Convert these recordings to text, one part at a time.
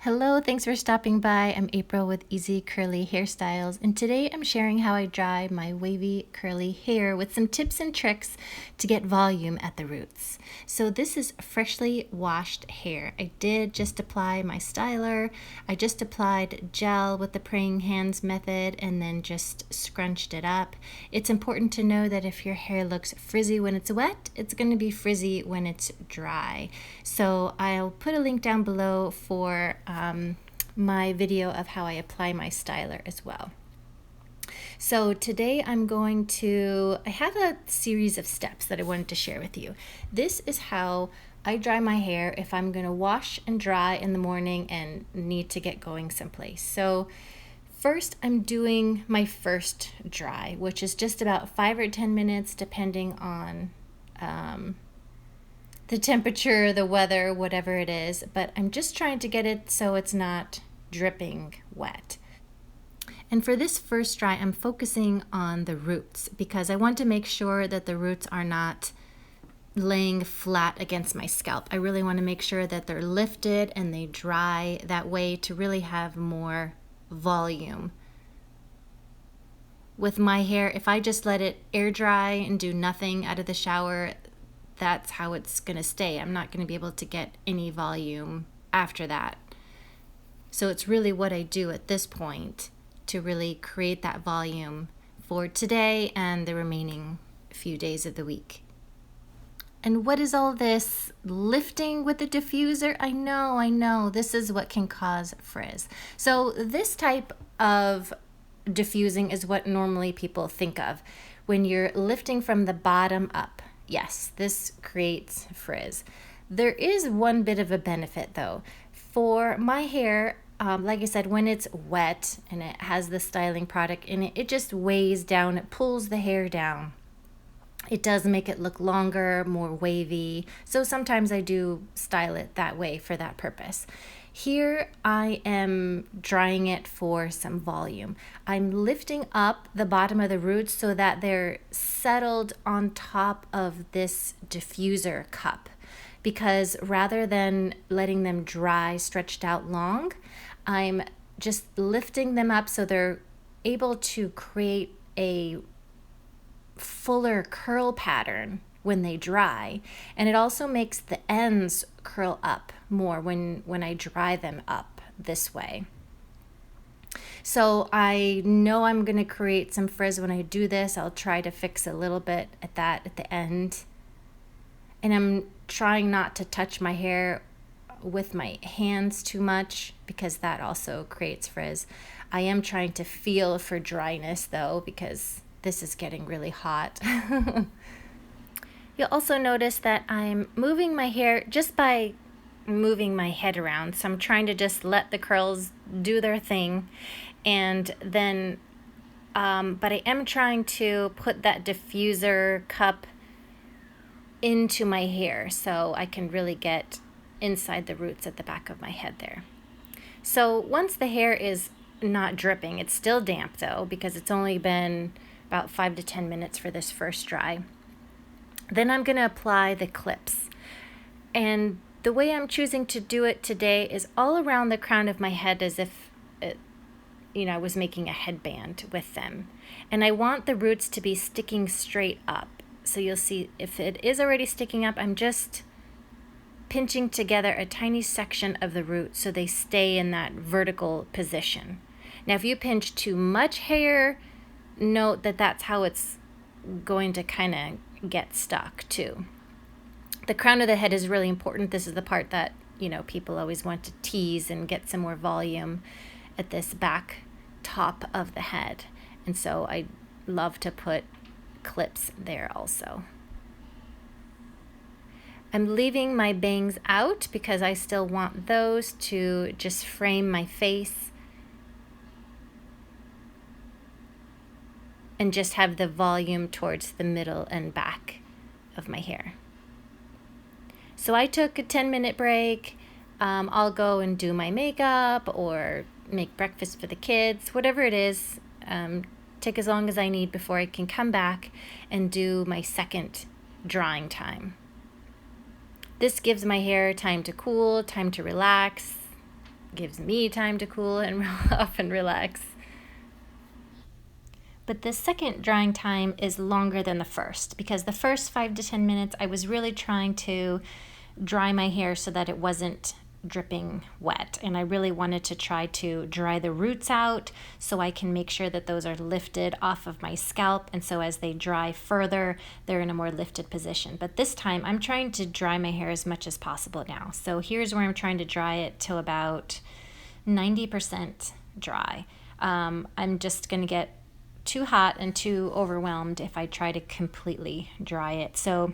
Hello, thanks for stopping by. I'm April with Easy Curly Hairstyles, and today I'm sharing how I dry my wavy curly hair with some tips and tricks to get volume at the roots. So this is freshly washed hair. I did just apply my styler. I just applied gel with the praying hands method and then just scrunched it up. It's important to know that if your hair looks frizzy when it's wet, it's going to be frizzy when it's dry. So I'll put a link down below for my video of how I apply my styler as well. So today I have a series of steps that I wanted to share with you. This is how I dry my hair if I'm going to wash and dry in the morning and need to get going someplace. So first I'm doing my first dry, which is just about 5 or 10 minutes depending on the temperature, the weather, whatever it is, but I'm just trying to get it so it's not dripping wet. And for this first dry, I'm focusing on the roots because I want to make sure that the roots are not laying flat against my scalp. I really want to make sure that they're lifted and they dry that way to really have more volume. With my hair, if I just let it air dry and do nothing out of the shower, that's how it's going to stay. I'm not going to be able to get any volume after that. So it's really what I do at this point to really create that volume for today and the remaining few days of the week. And what is all this lifting with the diffuser? I know, this is what can cause frizz. So this type of diffusing is what normally people think of when you're lifting from the bottom up. Yes, this creates frizz. There is one bit of a benefit though. For my hair, like I said, when it's wet and it has the styling product in it, it just weighs down, it pulls the hair down. It does make it look longer, more wavy. So sometimes I do style it that way for that purpose. Here I am drying it for some volume. I'm lifting up the bottom of the roots so that they're settled on top of this diffuser cup. Because rather than letting them dry stretched out long, I'm just lifting them up so they're able to create a fuller curl pattern when they dry, and it also makes the ends curl up more when I dry them up this way. So I know I'm going to create some frizz when I do this. I'll try to fix a little bit at the end, and I'm trying not to touch my hair with my hands too much because that also creates frizz. I am trying to feel for dryness though because this is getting really hot. You'll also notice that I'm moving my hair just by moving my head around. So I'm trying to just let the curls do their thing. And then, but I am trying to put that diffuser cup into my hair so I can really get inside the roots at the back of my head there. So once the hair is not dripping, it's still damp though, because it's only been about 5 to 10 minutes for this first dry. Then I'm going to apply the clips. And the way I'm choosing to do it today is all around the crown of my head as if I was making a headband with them. And I want the roots to be sticking straight up. So you'll see if it is already sticking up, I'm just pinching together a tiny section of the root so they stay in that vertical position. Now if you pinch too much hair, note that that's how it's going to kind of get stuck too. The crown of the head is really important. This is the part that people always want to tease and get some more volume at this back top of the head, and so I love to put clips there also. I'm leaving my bangs out because I still want those to just frame my face and just have the volume towards the middle and back of my hair. So I took a 10-minute break. I'll go and do my makeup or make breakfast for the kids, whatever it is. Take as long as I need before I can come back and do my second drying time. This gives my hair time to cool, time to relax, gives me time to cool and off and relax. But the second drying time is longer than the first, because the first 5 to 10 minutes I was really trying to dry my hair so that it wasn't dripping wet, and I really wanted to try to dry the roots out so I can make sure that those are lifted off of my scalp, and so as they dry further they're in a more lifted position. But this time I'm trying to dry my hair as much as possible now. So here's where I'm trying to dry it till about 90% dry. I'm just gonna get too hot and too overwhelmed if I try to completely dry it. So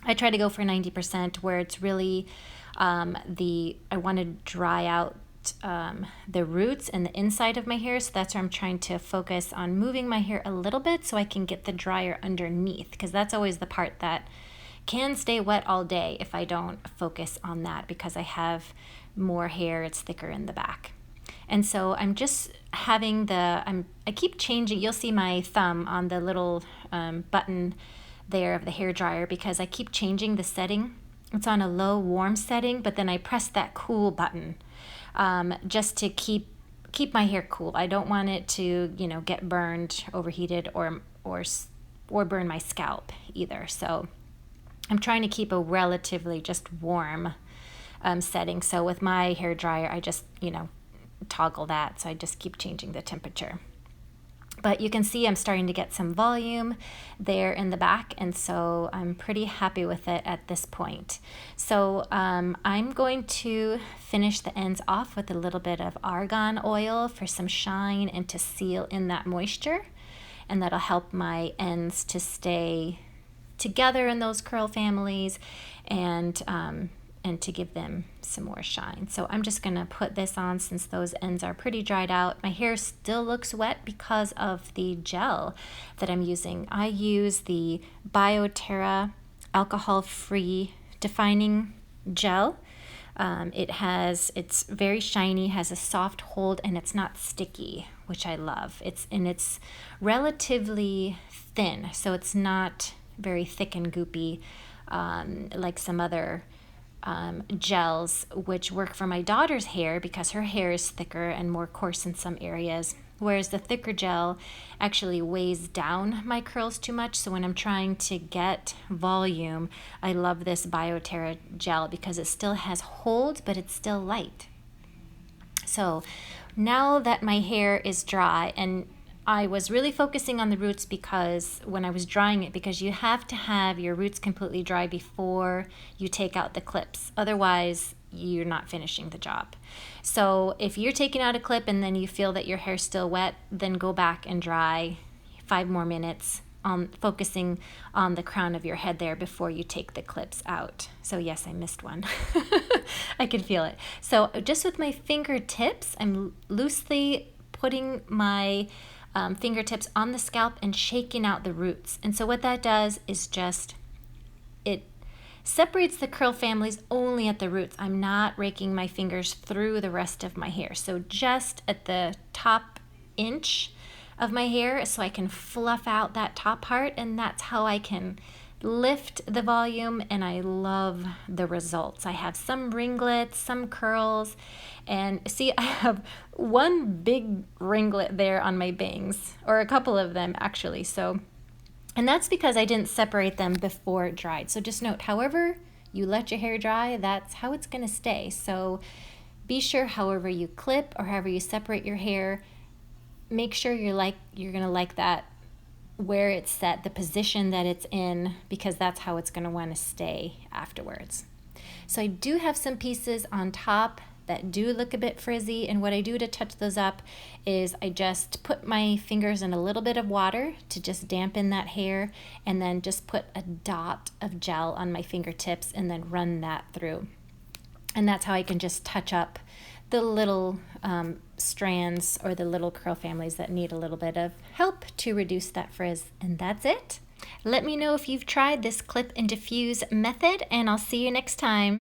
I try to go for 90% where it's really I want to dry out the roots and the inside of my hair. So that's where I'm trying to focus on moving my hair a little bit so I can get the dryer underneath, because that's always the part that can stay wet all day if I don't focus on that, because I have more hair, it's thicker in the back. And so I'm just having I keep changing. You'll see my thumb on the little button there of the hair dryer, because I keep changing the setting. It's on a low warm setting, but then I press that cool button just to keep my hair cool. I don't want it to, get burned, overheated, or burn my scalp either. So I'm trying to keep a relatively just warm setting. So with my hair dryer, I just, toggle that. So I just keep changing the temperature. But you can see I'm starting to get some volume there in the back, and so I'm pretty happy with it at this point. So I'm going to finish the ends off with a little bit of argan oil for some shine and to seal in that moisture, and that'll help my ends to stay together in those curl families and to give them some more shine. So I'm just gonna put this on since those ends are pretty dried out. My hair still looks wet because of the gel that I'm using. I use the BioTerra alcohol-free defining gel. It's very shiny, has a soft hold, and it's not sticky, which I love. It's relatively thin, so it's not very thick and goopy like some other gels, which work for my daughter's hair because her hair is thicker and more coarse in some areas, whereas the thicker gel actually weighs down my curls too much. So when I'm trying to get volume, I love this BioTerra gel because it still has hold, but it's still light. So now that my hair is dry, and I was really focusing on the roots because when I was drying it, because you have to have your roots completely dry before you take out the clips. Otherwise, you're not finishing the job. So if you're taking out a clip and then you feel that your hair's still wet, then go back and dry 5 more minutes, focusing on the crown of your head there before you take the clips out. So yes, I missed one. I can feel it. So just with my fingertips, I'm loosely putting my fingertips on the scalp and shaking out the roots. And so what that does is it separates the curl families only at the roots. I'm not raking my fingers through the rest of my hair. So just at the top inch of my hair, so I can fluff out that top part, and that's how I can lift the volume, and I love the results. I have some ringlets, some curls, and see, I have one big ringlet there on my bangs, or a couple of them actually. So, and that's because I didn't separate them before it dried. So just note, however you let your hair dry, that's how it's going to stay. So be sure, however you clip or however you separate your hair, make sure you're going to like that where it's set, the position that it's in, because that's how it's going to want to stay afterwards. So I do have some pieces on top that do look a bit frizzy, and what I do to touch those up is I just put my fingers in a little bit of water to just dampen that hair, and then just put a dot of gel on my fingertips and then run that through. And that's how I can just touch up the little strands or the little curl families that need a little bit of help to reduce that frizz. And that's it. Let me know if you've tried this clip and diffuse method, and I'll see you next time.